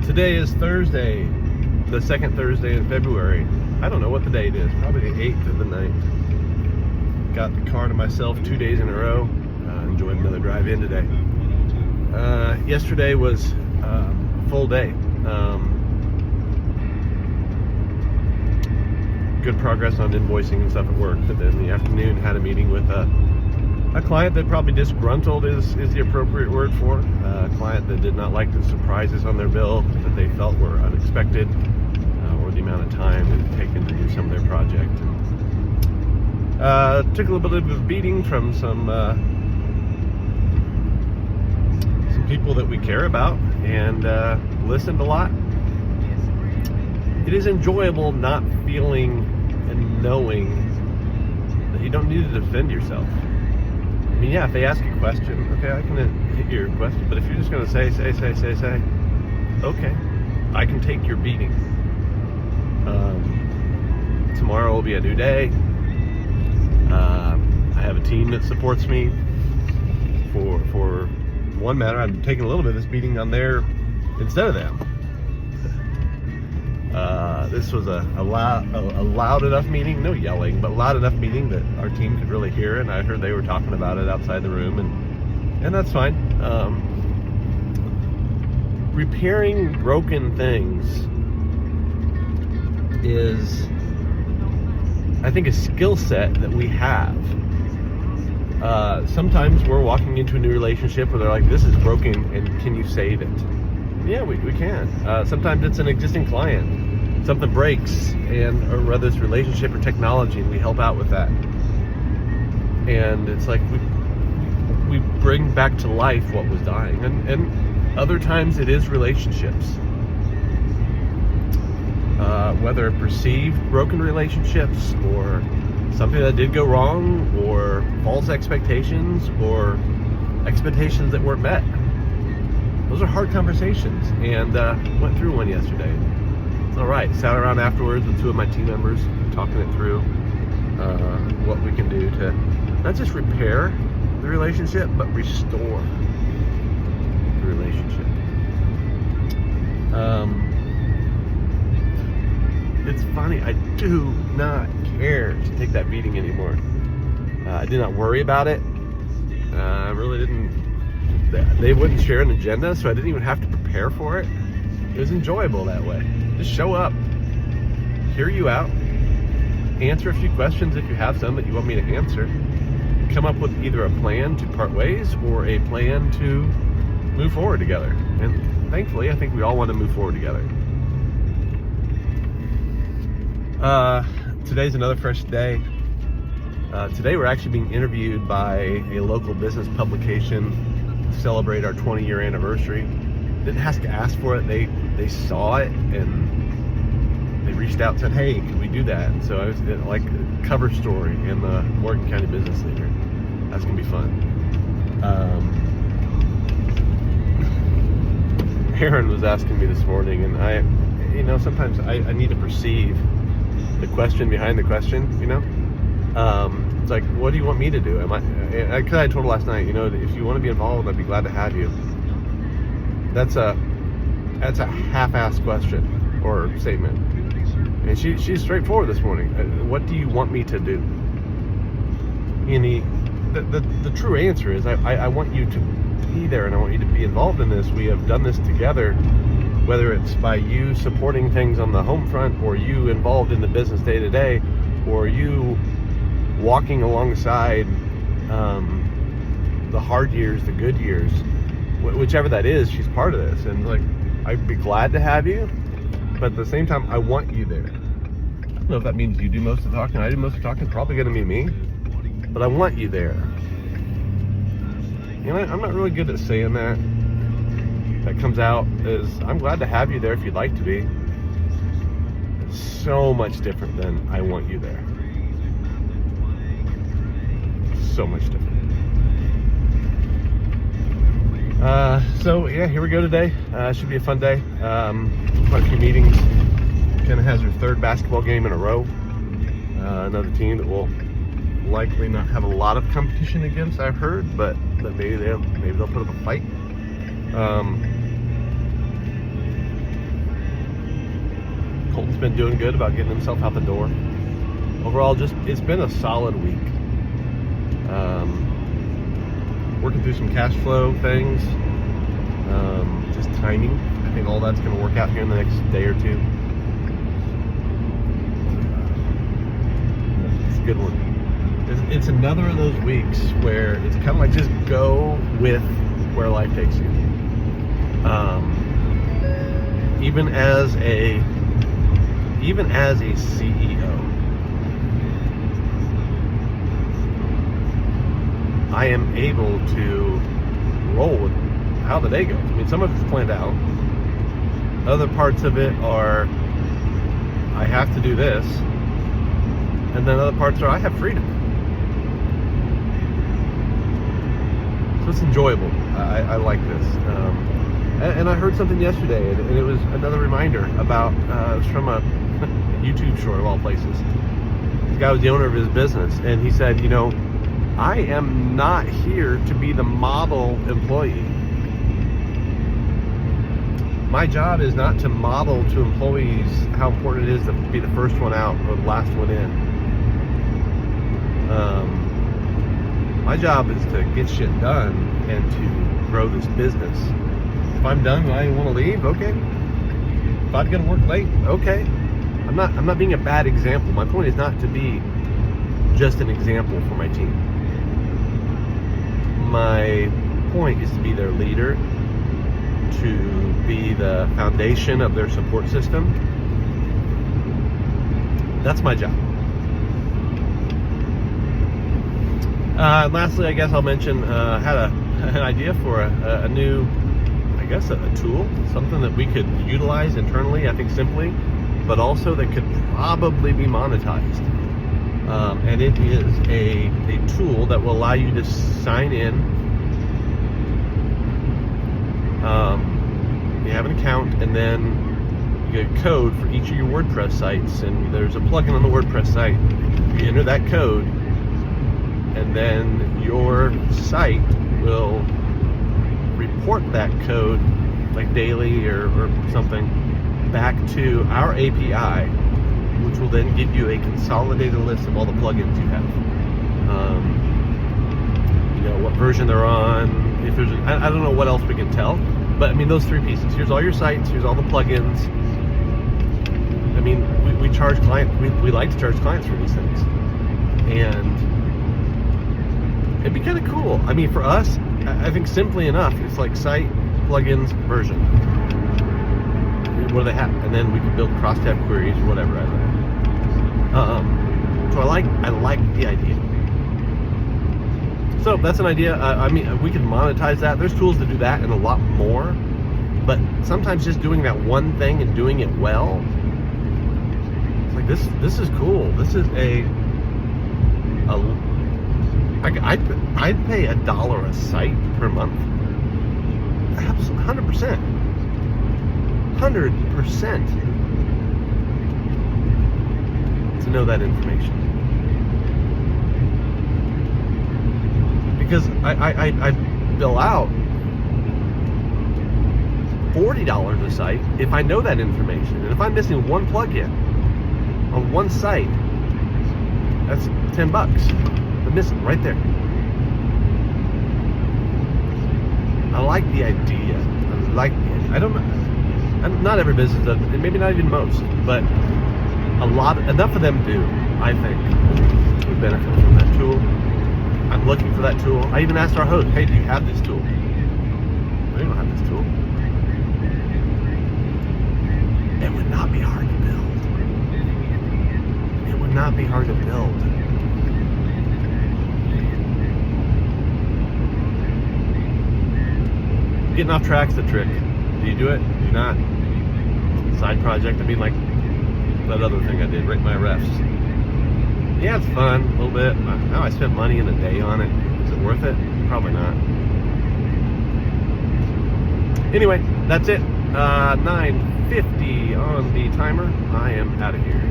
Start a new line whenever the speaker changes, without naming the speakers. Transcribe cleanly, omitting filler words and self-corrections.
Today is Thursday, the second Thursday in February. I don't know what the date is, probably the 8th or the 9th. Got the car to myself 2 days in a row. Enjoyed another drive in today. Yesterday was a full day. Good progress on invoicing and stuff at work, but then in the afternoon had a meeting with a client that probably disgruntled is the appropriate word for. A client that did not like the surprises on their bill that they felt were unexpected, or the amount of time it had taken to do some of their project. Took a little bit of a beating from some people that we care about, and listened a lot. It is enjoyable not feeling and knowing that you don't need to defend yourself. I mean, yeah, if they ask a question, okay, I can hit your question, but if you're just going to say, okay, I can take your beating. Tomorrow will be a new day. I have a team that supports me. For one matter, I'm taking a little bit of this beating on there instead of them. This was a loud enough meeting, no yelling, but loud enough meeting that our team could really hear it, and I heard they were talking about it outside the room, and that's fine. Repairing broken things is, I think, a skill set that we have. Sometimes we're walking into a new relationship where they're like, this is broken, and can you save it? Yeah, we can. Sometimes it's an existing client. Something breaks, or whether it's relationship or technology, and we help out with that. And it's like we bring back to life what was dying. And other times it is relationships. Whether perceived broken relationships, or something that did go wrong, or false expectations, or expectations that weren't met. Those are hard conversations, and went through one yesterday. It's all right. Sat around afterwards with two of my team members, talking it through, what we can do to not just repair the relationship, but restore the relationship. It's funny, I do not care to take that beating anymore. I did not worry about it. I really didn't. They wouldn't share an agenda, so I didn't even have to prepare for it. It was enjoyable that way. Just show up, hear you out, answer a few questions if you have some that you want me to answer, come up with either a plan to part ways or a plan to move forward together. And thankfully, I think we all want to move forward together. Today's another fresh day. Today we're actually being interviewed by a local business publication to celebrate our 20-year anniversary. Didn't have to ask for it. They saw it and they reached out and said, hey, can we do that? And so I was like a cover story in the Morgan County Business Leader. That's gonna be fun. Aaron was asking me this morning, and sometimes I need to perceive the question behind the question, It's like, what do you want me to do? Because I told her last night, if you want to be involved, I'd be glad to have you. That's a half-assed question or statement. And she's straightforward this morning. What do you want me to do? And the true answer is I want you to be there, and I want you to be involved in this. We have done this together, whether it's by you supporting things on the home front, or you involved in the business day to day, or you walking alongside the hard years, the good years, whichever that is. She's part of this, and like, I'd be glad to have you, but at the same time, I want you there. I don't know if that means you do most of the talking, I do most of the talking, probably gonna be me, but I want you there. I'm not really good at saying that. That comes out as, I'm glad to have you there if you'd like to be. It's so much different than I want you there. So much different. So yeah, here we go today. Should be a fun day. Quite a few meetings. Kenna has her third basketball game in a row. Another team that will likely not have a lot of competition against, I've heard, but maybe they'll put up a fight. been doing good about getting himself out the door. Overall, it's been a solid week. Working through some cash flow things, just timing. I think all that's going to work out here in the next day or two. It's a good one. It's another of those weeks where it's kind of like just go with where life takes you. Even as a CEO, I am able to roll with how the day goes. I mean, some of it's planned out. Other parts of it are, I have to do this. And then other parts are, I have freedom. So it's enjoyable. I like this. And I heard something yesterday, and it was another reminder about, it was from a YouTube short of all places. The guy was the owner of his business, and he said, I am not here to be the model employee. My job is not to model to employees how important it is to be the first one out or the last one in. My job is to get shit done and to grow this business. If I'm done and I want to leave, okay. If I've got to work late, okay. I'm not being a bad example. My point is not to be just an example for my team. My point is to be their leader, to be the foundation of their support system. That's my job. Lastly, I guess I'll mention, had an idea for a new, I guess, a tool, something that we could utilize internally, I think simply, but also that could probably be monetized. And it is a tool that will allow you to sign in. You have an account, and then you get a code for each of your WordPress sites, and there's a plugin on the WordPress site. You enter that code, and then your site will report that code, like daily or something, back to our API, which will then give you a consolidated list of all the plugins you have. What version they're on. If there's, I don't know what else we can tell, but I mean those three pieces. Here's all your sites. Here's all the plugins. I mean, we charge clients. We like to charge clients for these things, and it'd be kind of cool. I mean, for us, I think simply enough, it's like site, plugins, version. What do they have? And then we can build cross-tab queries or whatever. So I like the idea. So that's an idea. I mean, we can monetize that. There's tools to do that and a lot more. But sometimes just doing that one thing and doing it well, it's like this is cool. This is I'd pay $1 a site per month. 100%. 100% to know that information. Because I bill out $40 a site if I know that information. And if I'm missing one plugin on one site, that's $10. I'm missing right there. I like the idea. I don't know. Not every business does, and maybe not even most, but enough of them do, I think, would benefit from that tool. I'm looking for that tool. I even asked our host, hey, do you have this tool? We don't have this tool. It would not be hard to build. It would not be hard to build. Getting off track's the trick. Do you do it? Do you not? Side project. I mean, like that other thing I did, rate my refs. Yeah, it's fun, a little bit. Now I spent money in a day on it. Is it worth it? Probably not. Anyway, that's it. 9:50 on the timer. I am out of here.